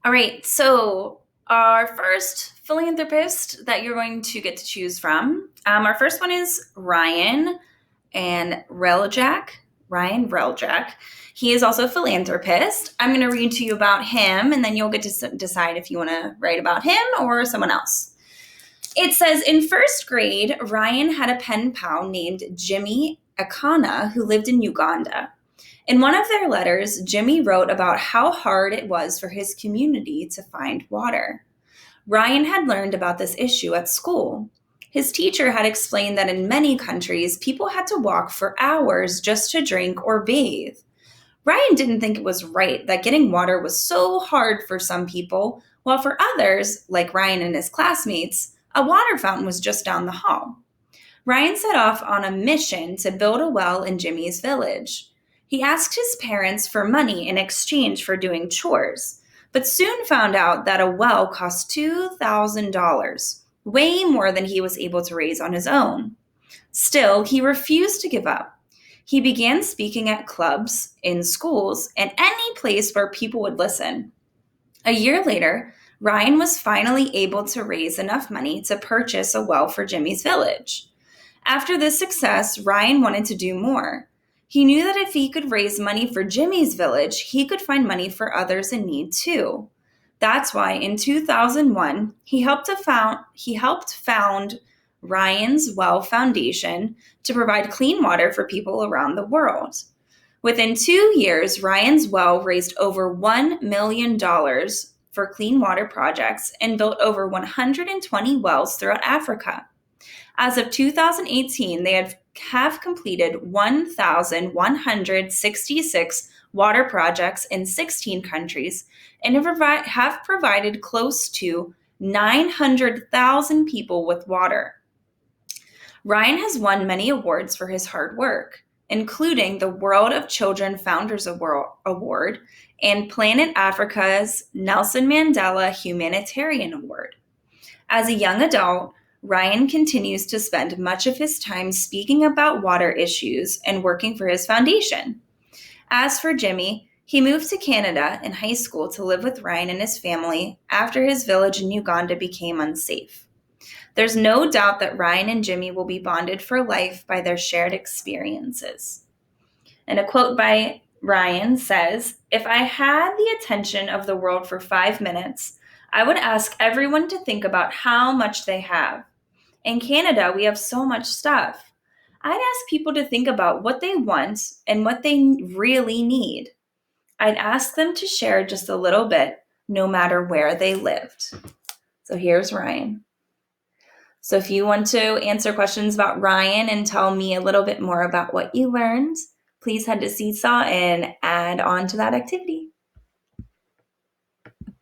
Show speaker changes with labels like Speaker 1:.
Speaker 1: All right, so our first philanthropist that you're going to get to choose from, our first one is Ryan and Hreljac. Ryan Hreljac. He is also a philanthropist. I'm going to read to you about him, and then you'll get to decide if you want to write about him or someone else. It says, in first grade, Ryan had a pen pal named Jimmy Akana who lived in Uganda. In one of their letters, Jimmy wrote about how hard it was for his community to find water. Ryan had learned about this issue at school. His teacher had explained that in many countries, people had to walk for hours just to drink or bathe. Ryan didn't think it was right that getting water was so hard for some people, while for others, like Ryan and his classmates, a water fountain was just down the hall. Ryan set off on a mission to build a well in Jimmy's village. He asked his parents for money in exchange for doing chores, but soon found out that a well cost $2,000, way more than he was able to raise on his own. Still, he refused to give up. He began speaking at clubs, in schools, and any place where people would listen. A year later, Ryan was finally able to raise enough money to purchase a well for Jimmy's village. After this success, Ryan wanted to do more. He knew that if he could raise money for Jimmy's village, he could find money for others in need too. That's why in 2001, he helped found Ryan's Well Foundation to provide clean water for people around the world. Within 2 years, Ryan's Well raised over $1 million for clean water projects and built over 120 wells throughout Africa. As of 2018, they have completed 1,166 water projects in 16 countries and have provided close to 900,000 people with water. Ryan has won many awards for his hard work, including the World of Children Founders Award and Planet Africa's Nelson Mandela Humanitarian Award. As a young adult, Ryan continues to spend much of his time speaking about water issues and working for his foundation. As for Jimmy, he moved to Canada in high school to live with Ryan and his family after his village in Uganda became unsafe. There's no doubt that Ryan and Jimmy will be bonded for life by their shared experiences. And a quote by Ryan says, "If I had the attention of the world for 5 minutes, I would ask everyone to think about how much they have. In Canada, we have so much stuff. I'd ask people to think about what they want and what they really need. I'd ask them to share just a little bit, no matter where they lived." So here's Ryan. So if you want to answer questions about Ryan and tell me a little bit more about what you learned, please head to Seesaw and add on to that activity.